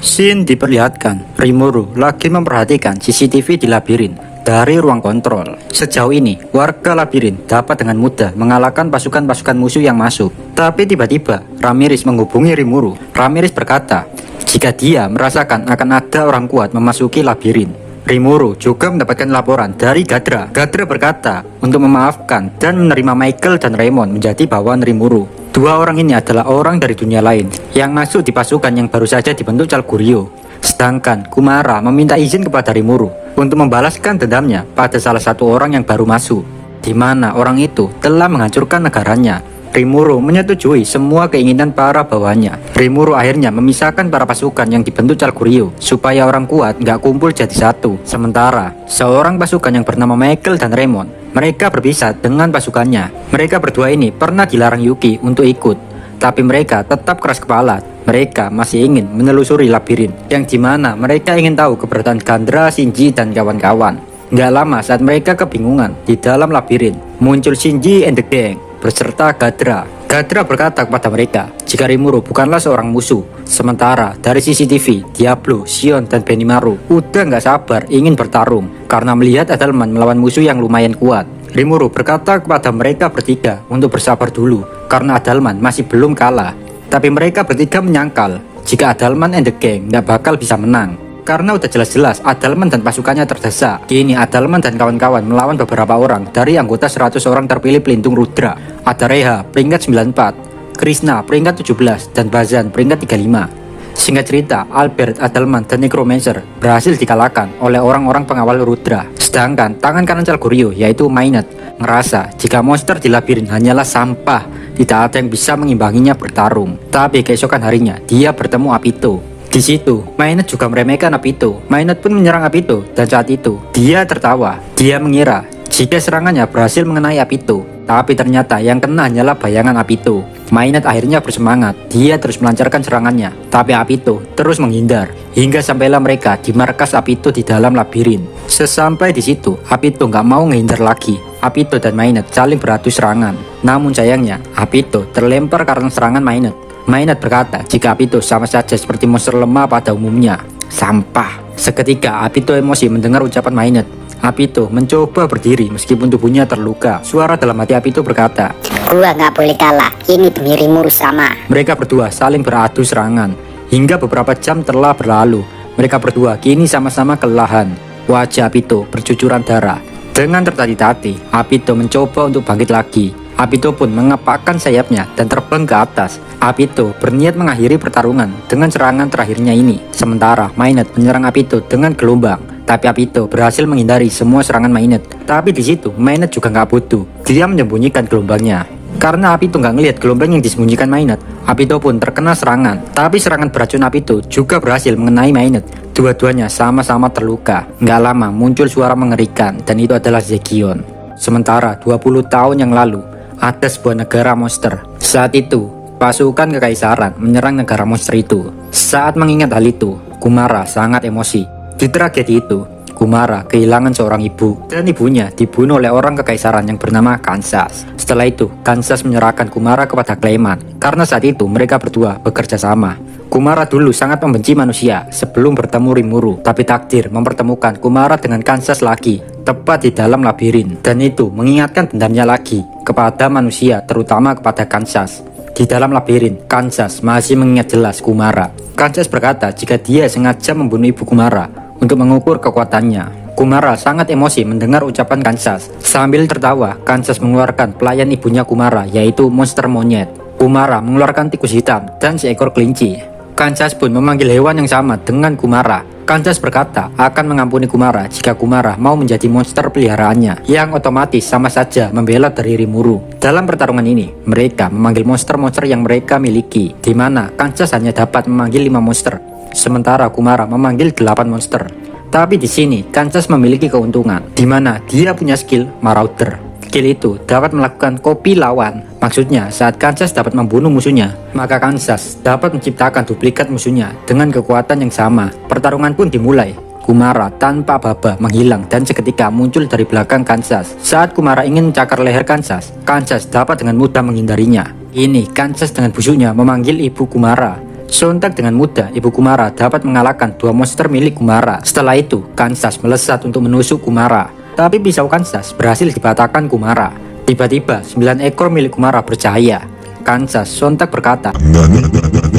Scene diperlihatkan, Rimuru lagi memperhatikan CCTV di labirin dari ruang kontrol. Sejauh ini, warga labirin dapat dengan mudah mengalahkan pasukan-pasukan musuh yang masuk. Tapi tiba-tiba, Ramirez menghubungi Rimuru. Ramirez berkata, jika dia merasakan akan ada orang kuat memasuki labirin. Rimuru juga mendapatkan laporan dari Gadra. Gadra berkata untuk memaafkan dan menerima Michael dan Raymond menjadi bawahan Rimuru. Dua orang ini adalah orang dari dunia lain yang masuk di pasukan yang baru saja dibentuk Chalgurio. Sedangkan Kumara meminta izin kepada Rimuru untuk membalaskan dendamnya pada salah satu orang yang baru masuk, di mana orang itu telah menghancurkan negaranya. Rimuru menyetujui semua keinginan para bawahannya. Rimuru akhirnya memisahkan para pasukan yang dibentuk Chalgurio supaya orang kuat nggak kumpul jadi satu. Sementara seorang pasukan yang bernama Michael dan Raymond, mereka berpisah dengan pasukannya. Mereka berdua ini pernah dilarang Yuki untuk ikut, tapi mereka tetap keras kepala. Mereka masih ingin menelusuri labirin, yang dimana mereka ingin tahu keberadaan Gandra, Shinji, dan kawan-kawan. Nggak lama saat mereka kebingungan di dalam labirin, muncul Shinji and the gang beserta Gadra. Gadra berkata kepada mereka jika Rimuru bukanlah seorang musuh. Sementara dari CCTV, Diablo, Shion, dan Benimaru udah nggak sabar ingin bertarung karena melihat Adalman melawan musuh yang lumayan kuat. Rimuru berkata kepada mereka bertiga untuk bersabar dulu karena Adalman masih belum kalah. Tapi mereka bertiga menyangkal jika Adalman and the gang nggak bakal bisa menang. Karena udah jelas-jelas Adalman dan pasukannya terdesak. Kini Adalman dan kawan-kawan melawan beberapa orang dari anggota 100 orang terpilih pelindung Rudra. Ada Reha peringkat 94, Krishna peringkat 17, dan Bazan peringkat 35. Singkat cerita, Albert, Adalman, dan Necromancer berhasil dikalahkan oleh orang-orang pengawal Rudra. Sedangkan tangan kanan Chalgurio yaitu Mainet ngerasa jika monster di labirin hanyalah sampah, tidak ada yang bisa mengimbanginya bertarung. Tapi keesokan harinya dia bertemu Apito. Di situ, Mainet juga meremehkan Apito. Mainet pun menyerang Apito dan saat itu dia tertawa. Dia mengira jika serangannya berhasil mengenai Apito, tapi ternyata yang kena hanyalah bayangan Apito. Mainet akhirnya bersemangat. Dia terus melancarkan serangannya, tapi Apito terus menghindar hingga sampailah mereka di markas Apito di dalam labirin. Sesampai di situ, Apito nggak mau menghindar lagi. Apito dan Mainet saling beradu serangan. Namun sayangnya, Apito terlempar karena serangan Mainet. Mainet berkata jika Apito sama saja seperti monster lemah pada umumnya, sampah. Seketika Apito emosi mendengar ucapan Mainet. Apito mencoba berdiri meskipun tubuhnya terluka. Suara dalam hati Apito berkata, gua nggak boleh kalah, ini demi Rimuru sama. Mereka berdua saling beradu serangan. Hingga beberapa jam telah berlalu. Mereka berdua kini sama-sama kelelahan. Wajah Apito bercucuran darah. Dengan tertati-tati, Apito mencoba untuk bangkit lagi. Apito pun mengepakkan sayapnya dan terbang ke atas. Apito berniat mengakhiri pertarungan dengan serangan terakhirnya ini. Sementara Mainet menyerang Apito dengan gelombang, tapi Apito berhasil menghindari semua serangan Mainet. Tapi di situ Mainet juga nggak butuh. Dia menyembunyikan gelombangnya. Karena Apito nggak ngelihat gelombang yang disembunyikan Mainet, Apito pun terkena serangan. Tapi serangan beracun Apito juga berhasil mengenai Mainet. Dua-duanya sama-sama terluka. Nggak lama muncul suara mengerikan, dan itu adalah Zekion. Sementara 20 tahun yang lalu, ada sebuah negara monster. Saat itu, pasukan kekaisaran menyerang negara monster itu. Saat mengingat hal itu, Kumara sangat emosi. Di tragedi itu, Kumara kehilangan seorang ibu, dan ibunya dibunuh oleh orang kekaisaran yang bernama Kansas. Setelah itu, Kansas menyerahkan Kumara kepada Clayman, karena saat itu mereka berdua bekerja sama. Kumara dulu sangat membenci manusia sebelum bertemu Rimuru, tapi takdir mempertemukan Kumara dengan Kansas lagi, tepat di dalam labirin, dan itu mengingatkan dendamnya lagi kepada manusia, terutama kepada Kansas. Di dalam labirin, Kansas masih mengingat jelas Kumara. Kansas berkata jika dia sengaja membunuh ibu Kumara untuk mengukur kekuatannya. Kumara sangat emosi mendengar ucapan Kansas. Sambil tertawa, Kansas mengeluarkan pelayan ibunya Kumara, yaitu monster monyet. Kumara mengeluarkan tikus hitam dan seekor kelinci. Kansas pun memanggil hewan yang sama dengan Kumara. Kansas berkata akan mengampuni Kumara jika Kumara mau menjadi monster peliharaannya, yang otomatis sama saja membela dari Rimuru. Dalam pertarungan ini, mereka memanggil monster-monster yang mereka miliki, di mana Kansas hanya dapat memanggil 5 monster, sementara Kumara memanggil 8 monster. Tapi di sini Kansas memiliki keuntungan, di mana dia punya skill Marauder. Skill itu dapat melakukan copy lawan. Maksudnya saat Kansas dapat membunuh musuhnya, maka Kansas dapat menciptakan duplikat musuhnya dengan kekuatan yang sama. Pertarungan pun dimulai. Kumara tanpa baba menghilang dan seketika muncul dari belakang Kansas. Saat Kumara ingin mencakar leher Kansas, Kansas dapat dengan mudah menghindarinya. Ini Kansas dengan busuknya memanggil ibu Kumara. Sontak dengan mudah, Ibu Kumara dapat mengalahkan dua monster milik Kumara. Setelah itu, Kansas melesat untuk menusuk Kumara. Tapi pisau Kansas berhasil dipatahkan Kumara. Tiba-tiba, 9 ekor milik Kumara bercahaya. Kansas sontak berkata,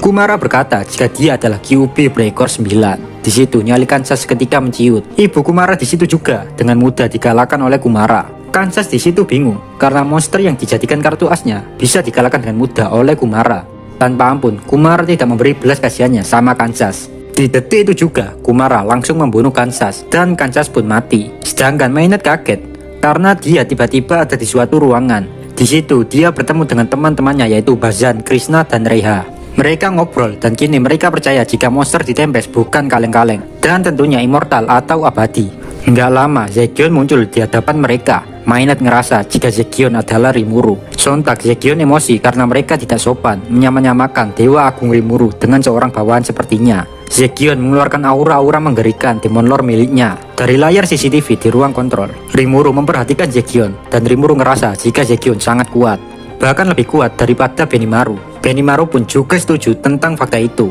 Kumara berkata jika dia adalah QB berekor 9. Di situ nyali Kansas seketika menciut. Ibu Kumara di situ juga dengan mudah dikalahkan oleh Kumara. Kansas di situ bingung karena monster yang dijadikan kartu asnya bisa dikalahkan dengan mudah oleh Kumara. Tanpa ampun, Kumara tidak memberi belas kasihannya sama Kansas. Di detik itu juga, Kumara langsung membunuh Kansas dan Kansas pun mati. Sedangkan Maynard kaget karena dia tiba-tiba ada di suatu ruangan. Di situ dia bertemu dengan teman-temannya yaitu Bazan, Krishna, dan Reha. Mereka ngobrol dan kini mereka percaya jika monster di Tempest bukan kaleng-kaleng dan tentunya immortal atau abadi. Nggak lama, Zekion muncul di hadapan mereka. Maynard ngerasa jika Zekion adalah Rimuru. Sontak Zekion emosi karena mereka tidak sopan menyamakan Dewa Agung Rimuru dengan seorang bawahan sepertinya. Zekion mengeluarkan aura-aura menggerikan Demon Lord miliknya. Dari layar CCTV di ruang kontrol, Rimuru memperhatikan Zekion dan Rimuru ngerasa jika Zekion sangat kuat. Bahkan lebih kuat daripada Benimaru. Benimaru pun juga setuju tentang fakta itu.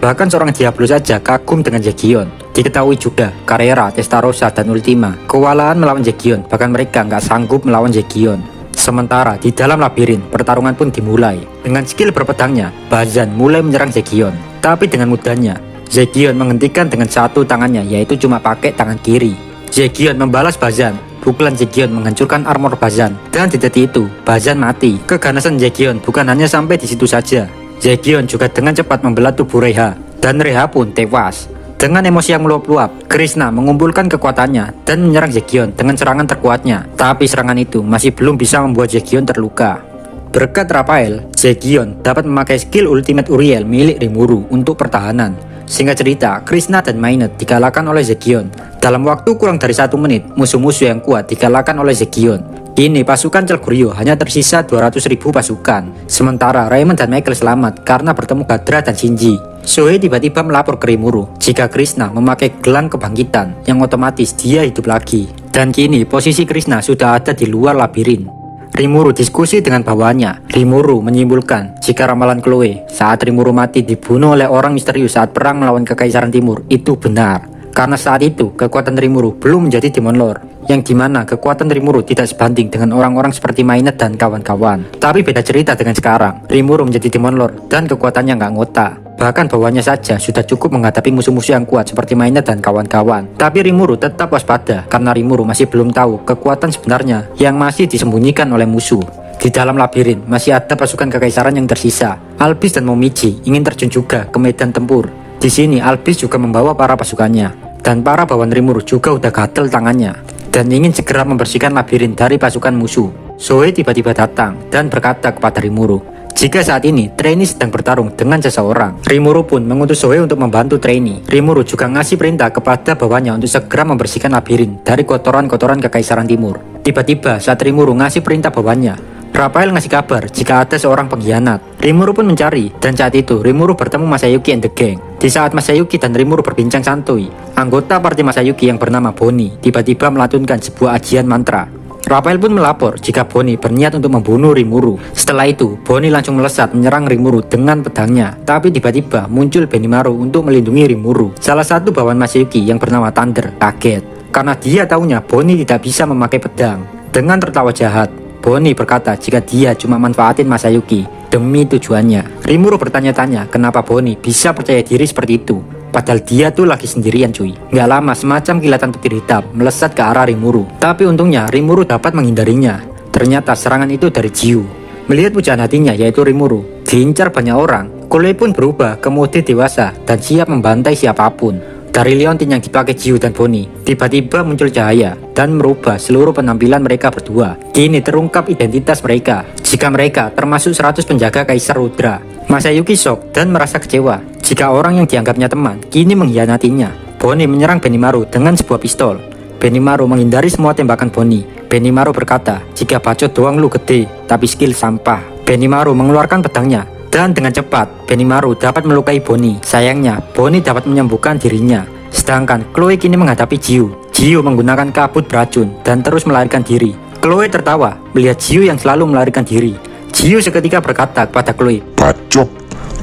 Bahkan seorang Diablo saja kagum dengan Zekion. Diketahui juga Carrera, Testarossa, dan Ultima kewalahan melawan Zekion, bahkan mereka nggak sanggup melawan Zekion. Sementara di dalam labirin, pertarungan pun dimulai. Dengan skill berpedangnya, Bazan mulai menyerang Zekion. Tapi dengan mudahnya, Zekion menghentikan dengan satu tangannya, yaitu cuma pakai tangan kiri. Zekion membalas Bazan. Pukulan Zekion menghancurkan armor Bazan. Dan di detik itu, Bazan mati. Keganasan Zekion bukan hanya sampai di situ saja. Zekion juga dengan cepat membelah tubuh Reha. Dan Reha pun tewas. Dengan emosi yang meluap-luap, Krishna mengumpulkan kekuatannya dan menyerang Zekion dengan serangan terkuatnya. Tapi serangan itu masih belum bisa membuat Zekion terluka. Berkat Raphael, Zekion dapat memakai skill Ultimate Uriel milik Rimuru untuk pertahanan. Singkat cerita, Krishna dan Maynard dikalahkan oleh Zekion. Dalam waktu kurang dari 1 menit, musuh-musuh yang kuat dikalahkan oleh Zekion. Kini pasukan Celgurio hanya tersisa 200.000 pasukan. Sementara Raymond dan Michael selamat karena bertemu Gadra dan Shinji. Zoe tiba-tiba melapor ke Rimuru jika Krishna memakai gelang kebangkitan yang otomatis dia hidup lagi. Dan kini posisi Krishna sudah ada di luar labirin. Rimuru diskusi dengan bawahannya. Rimuru menyimpulkan jika ramalan Chloe saat Rimuru mati dibunuh oleh orang misterius saat perang melawan Kekaisaran Timur itu benar. Karena saat itu kekuatan Rimuru belum menjadi Demon Lord, yang dimana kekuatan Rimuru tidak sebanding dengan orang-orang seperti Maynard dan kawan-kawan. Tapi beda cerita dengan sekarang, Rimuru menjadi Demon Lord dan kekuatannya nggak ngota. Bahkan bawahannya saja sudah cukup menghadapi musuh-musuh yang kuat seperti Maynard dan kawan-kawan. Tapi Rimuru tetap waspada karena Rimuru masih belum tahu kekuatan sebenarnya yang masih disembunyikan oleh musuh. Di dalam labirin masih ada pasukan kekaisaran yang tersisa. Albis dan Momiji ingin terjun juga ke medan tempur. Di sini Albis juga membawa para pasukannya. Dan para bawahan Rimuru juga udah gatel tangannya dan ingin segera membersihkan labirin dari pasukan musuh. Zoe tiba-tiba datang dan berkata kepada Rimuru jika saat ini Trainee sedang bertarung dengan seseorang. Rimuru pun mengutus Zoe untuk membantu Trainee. Rimuru juga ngasih perintah kepada bawahannya untuk segera membersihkan labirin dari kotoran-kotoran Kekaisaran Timur. Tiba-tiba saat Rimuru ngasih perintah bawahannya, Raphael ngasih kabar jika ada seorang pengkhianat. Rimuru pun mencari, dan saat itu Rimuru bertemu Masayuki and the Gang. Di saat Masayuki dan Rimuru berbincang santuy, anggota partai Masayuki yang bernama Bonnie tiba-tiba melantunkan sebuah ajian mantra. Raphael pun melapor jika Bonnie berniat untuk membunuh Rimuru. Setelah itu, Bonnie langsung melesat menyerang Rimuru dengan pedangnya. Tapi tiba-tiba muncul Benimaru untuk melindungi Rimuru. Salah satu bawahan Masayuki yang bernama Thunder kaget karena dia tahunya Bonnie tidak bisa memakai pedang. Dengan tertawa jahat, Bonnie berkata jika dia cuma manfaatin Masayuki demi tujuannya. Rimuru bertanya-tanya kenapa Bonnie bisa percaya diri seperti itu. Padahal dia tuh lagi sendirian cuy. Nggak lama semacam kilatan petir hitam melesat ke arah Rimuru. Tapi untungnya Rimuru dapat menghindarinya. Ternyata serangan itu dari Jiu. Melihat pujaan hatinya yaitu Rimuru diincar banyak orang, Chloe pun berubah ke mode dewasa dan siap membantai siapapun. Dari Leontin yang dipakai Jiu dan Bonnie, tiba-tiba muncul cahaya dan merubah seluruh penampilan mereka berdua. Kini terungkap identitas mereka, jika mereka termasuk 100 penjaga Kaisar Rudra. Masayuki shock dan merasa kecewa jika orang yang dianggapnya teman kini mengkhianatinya. Bonnie menyerang Benimaru dengan sebuah pistol. Benimaru menghindari semua tembakan Bonnie. Benimaru berkata, jika bacot doang lu gede, tapi skill sampah. Benimaru mengeluarkan pedangnya. Dan dengan cepat, Benimaru dapat melukai Bonnie. Sayangnya, Bonnie dapat menyembuhkan dirinya. Sedangkan Chloe kini menghadapi Jiu. Jiu menggunakan kabut beracun dan terus melarikan diri. Chloe tertawa melihat Jiu yang selalu melarikan diri. Jiu seketika berkata kepada Chloe, "Bacot,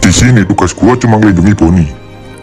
di Di sini tugas gua cuma melindungi Bonnie.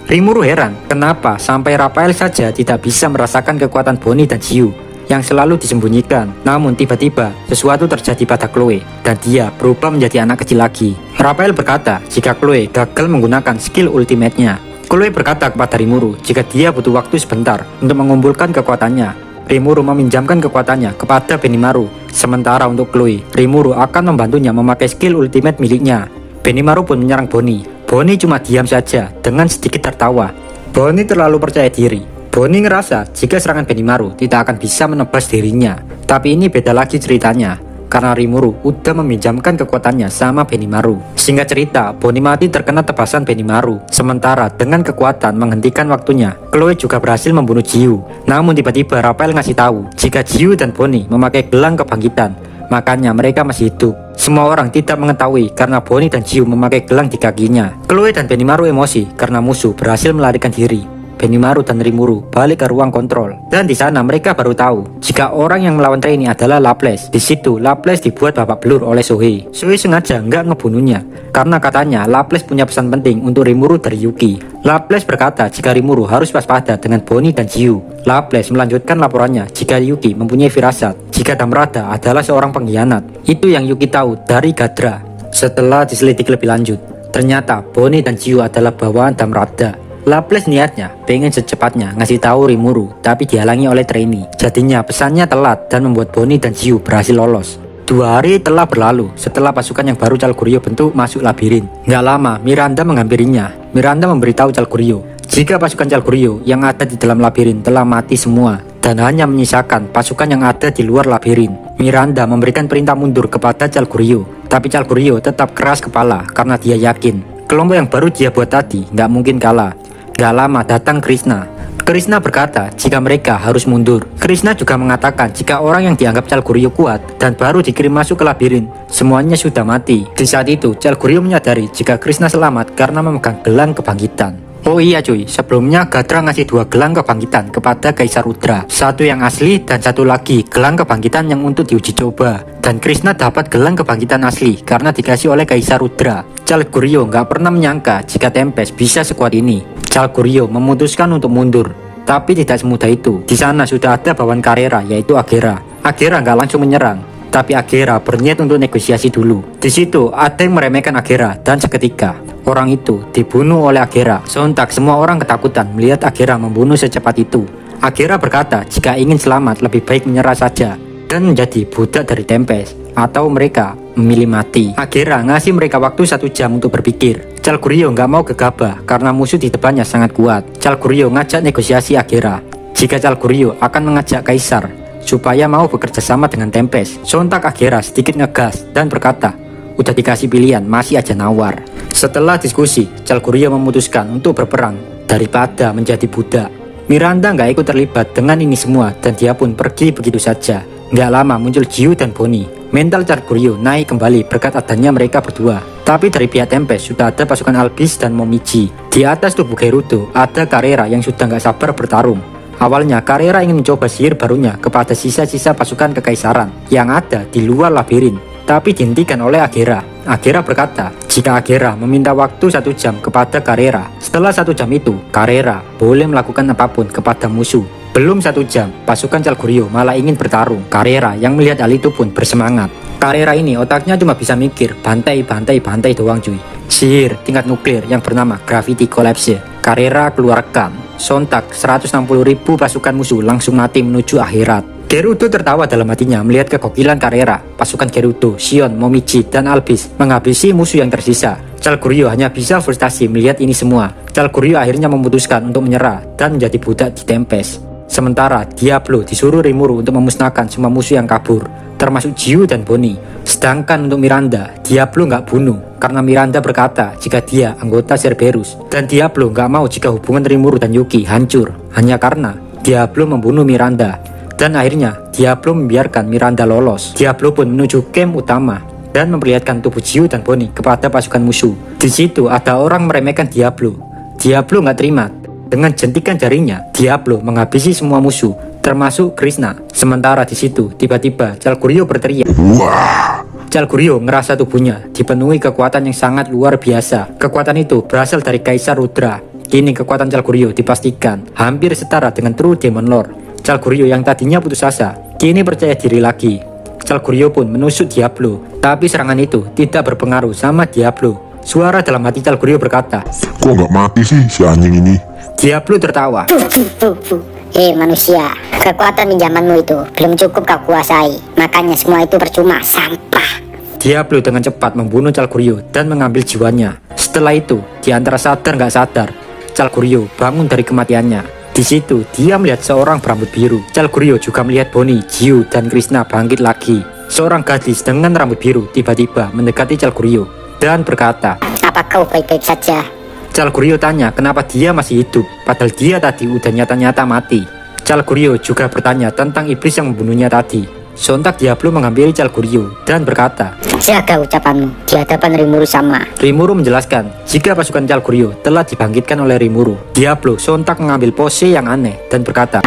Rimuru heran kenapa sampai Raphael saja tidak bisa merasakan kekuatan Bonnie dan Jiu yang selalu disembunyikan. Namun tiba-tiba sesuatu terjadi pada Chloe dan dia berubah menjadi anak kecil lagi. Raphael berkata jika Chloe gagal menggunakan skill ultimate-nya. Chloe berkata kepada Rimuru jika dia butuh waktu sebentar untuk mengumpulkan kekuatannya. Rimuru meminjamkan kekuatannya kepada Benimaru. Sementara untuk Chloe, Rimuru akan membantunya memakai skill ultimate miliknya. Benimaru pun menyerang Bonnie. Bonnie cuma diam saja dengan sedikit tertawa. Bonnie terlalu percaya diri. Bonnie ngerasa jika serangan Benimaru tidak akan bisa menebas dirinya. Tapi ini beda lagi ceritanya, karena Rimuru udah meminjamkan kekuatannya sama Benimaru. Singkat cerita, Bonnie mati terkena tebasan Benimaru. Sementara dengan kekuatan menghentikan waktunya, Chloe juga berhasil membunuh Jiu. Namun tiba-tiba Raphael ngasih tahu jika Jiu dan Bonnie memakai gelang kebangkitan, makanya mereka masih hidup. Semua orang tidak mengetahui karena Bonnie dan Jiu memakai gelang di kakinya. Chloe dan Benimaru emosi karena musuh berhasil melarikan diri. Benimaru dan Rimuru balik ke ruang kontrol, dan di sana mereka baru tahu jika orang yang melawan Trainee adalah Laples. Di situ Laples dibuat babak belur oleh Sohei. Sohei sengaja nggak ngebunuhnya karena katanya Laples punya pesan penting untuk Rimuru dari Yuki. Laples berkata jika Rimuru harus waspada dengan Bonnie dan Jiu. Laples melanjutkan laporannya jika Yuki mempunyai firasat jika Damrada adalah seorang pengkhianat. Itu yang Yuki tahu dari Gadra. Setelah diselidiki lebih lanjut, ternyata Bonnie dan Jiu adalah bawaan Damrada. Laples niatnya pengen secepatnya ngasih tahu Rimuru, tapi dihalangi oleh Trainee. Jadinya pesannya telat dan membuat Bonnie dan Jiu berhasil lolos. 2 hari telah berlalu setelah pasukan yang baru Chalgurio bentuk masuk labirin. Nggak lama Miranda menghampirinya. Miranda memberitahu Chalgurio jika pasukan Chalgurio yang ada di dalam labirin telah mati semua dan hanya menyisakan pasukan yang ada di luar labirin. Miranda memberikan perintah mundur kepada Chalgurio, tapi Chalgurio tetap keras kepala karena dia yakin kelompok yang baru dia buat tadi nggak mungkin kalah. Gak lama datang Krishna. Krishna berkata jika mereka harus mundur. Krishna juga mengatakan jika orang yang dianggap Chalgurio kuat dan baru dikirim masuk ke labirin, semuanya sudah mati. Di saat itu Chalgurio menyadari jika Krishna selamat karena memegang gelang kebangkitan. Oh iya cuy, sebelumnya Gadra ngasih 2 gelang kebangkitan kepada Kaisar Rudra. Satu yang asli dan satu lagi gelang kebangkitan yang untuk diuji coba. Dan Krishna dapat gelang kebangkitan asli karena dikasih oleh Kaisar Rudra. Chalgurio nggak pernah menyangka jika Tempest bisa sekuat ini. Chalgurio memutuskan untuk mundur, tapi tidak semudah itu. Di sana sudah ada bawahan Carrera yaitu Agera. Agera nggak langsung menyerang, tapi Agera berniat untuk negosiasi dulu. Di situ ada yang meremehkan Agera dan seketika orang itu dibunuh oleh Agera. Sontak semua orang ketakutan melihat Agera membunuh secepat itu. Agera berkata jika ingin selamat lebih baik menyerah saja dan menjadi budak dari Tempest, atau mereka memilih mati. Agera ngasih mereka waktu 1 jam untuk berpikir. Chalgurio nggak mau gegabah karena musuh di depannya sangat kuat. Chalgurio ngajak negosiasi Agera jika Chalgurio akan mengajak Kaisar supaya mau bekerja sama dengan Tempest. Sontak Agera sedikit ngegas dan berkata udah dikasih pilihan masih aja nawar. Setelah diskusi, Chalgurio memutuskan untuk berperang daripada menjadi budak. Miranda nggak ikut terlibat dengan ini semua dan dia pun pergi begitu saja. Nggak lama muncul Jiu dan Bonnie. Mental Chalgurio naik kembali berkat adanya mereka berdua. Tapi dari pihak Tempest sudah ada pasukan Albis dan Momiji. Di atas tubuh Gerudo ada Carrera yang sudah nggak sabar bertarung. Awalnya Carrera ingin mencoba sihir barunya kepada sisa-sisa pasukan kekaisaran yang ada di luar labirin, tapi dihentikan oleh Agera. Agera berkata jika Agera meminta waktu 1 jam kepada Carrera. Setelah 1 jam itu, Carrera boleh melakukan apapun kepada musuh. Belum 1 jam, pasukan Chalgurio malah ingin bertarung. Carrera yang melihat hal itu pun bersemangat. Carrera ini otaknya cuma bisa mikir bantai doang cuy. Sihir tingkat nuklir yang bernama Gravity Collapse Carrera keluarkan. Sontak 160.000 pasukan musuh langsung mati menuju akhirat. Gerudo tertawa dalam hatinya melihat kegokilan Carrera. Pasukan Gerudo, Shion, Momiji, dan Albis menghabisi musuh yang tersisa. Chalgurio hanya bisa frustasi melihat ini semua. Chalgurio akhirnya memutuskan untuk menyerah dan menjadi budak di Tempest. Sementara Diablo disuruh Rimuru untuk memusnahkan semua musuh yang kabur, termasuk Jiu dan Bonnie. Sedangkan untuk Miranda, Diablo nggak bunuh karena Miranda berkata jika dia anggota Cerberus, dan Diablo nggak mau jika hubungan Rimuru dan Yuki hancur hanya karena Diablo membunuh Miranda. Dan akhirnya Diablo membiarkan Miranda lolos. Diablo pun menuju camp utama dan memperlihatkan tubuh Jiu dan Bonnie kepada pasukan musuh. Di situ ada orang meremehkan Diablo. Diablo nggak terima. Dengan jentikan jarinya, Diablo menghabisi semua musuh, termasuk Krishna. Sementara di situ, tiba-tiba Chalgurio berteriak, Wah, Calguryo ngerasa tubuhnya dipenuhi kekuatan yang sangat luar biasa. Kekuatan itu berasal dari Kaisar Rudra. Kini kekuatan Calguryo dipastikan hampir setara dengan True Demon Lord. Calguryo yang tadinya putus asa, kini percaya diri lagi. Calguryo pun menusuk Diablo, tapi serangan itu tidak berpengaruh sama Diablo. Suara dalam hati Calguryo berkata, Kok nggak mati sih si anjing ini? Diablo tertawa. Hei manusia, kekuatan pinjamanmu itu belum cukup kau kuasai. Makanya semua itu percuma, sampah. Diablo dengan cepat membunuh Calguryo dan mengambil jiwanya. Setelah itu, di antara sadar nggak sadar, Calguryo bangun dari kematiannya. Di situ, dia melihat seorang berambut biru. Calguryo juga melihat Bonnie, Jiu, dan Krishna bangkit lagi. Seorang gadis dengan rambut biru tiba-tiba mendekati Calguryo dan berkata, Apa kau baik-baik saja? Calguryo tanya kenapa dia masih hidup, padahal dia tadi udah nyata-nyata mati. Calguryo juga bertanya tentang iblis yang membunuhnya tadi. Sontak Diablo menghampiri Calguryo dan berkata, Jaga ucapanmu di hadapan Rimuru sama. Rimuru menjelaskan jika pasukan Calguryo telah dibangkitkan oleh Rimuru. Diablo sontak mengambil pose yang aneh dan berkata,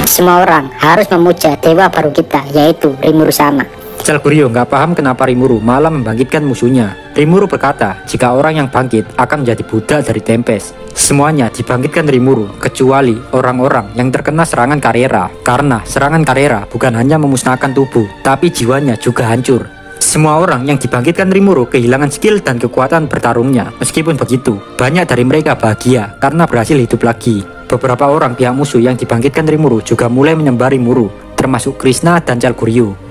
Semua orang harus memuja dewa baru kita, yaitu Rimuru sama. Calguryo nggak paham kenapa Rimuru malah membangkitkan musuhnya. Rimuru berkata jika orang yang bangkit akan menjadi budak dari Tempest. Semuanya dibangkitkan Rimuru kecuali orang-orang yang terkena serangan Carrera. Karena serangan Carrera bukan hanya memusnahkan tubuh, tapi jiwanya juga hancur. Semua orang yang dibangkitkan Rimuru kehilangan skill dan kekuatan bertarungnya. Meskipun begitu, banyak dari mereka bahagia karena berhasil hidup lagi. Beberapa orang pihak musuh yang dibangkitkan Rimuru juga mulai menyembah Rimuru, termasuk Krishna dan Calguryo.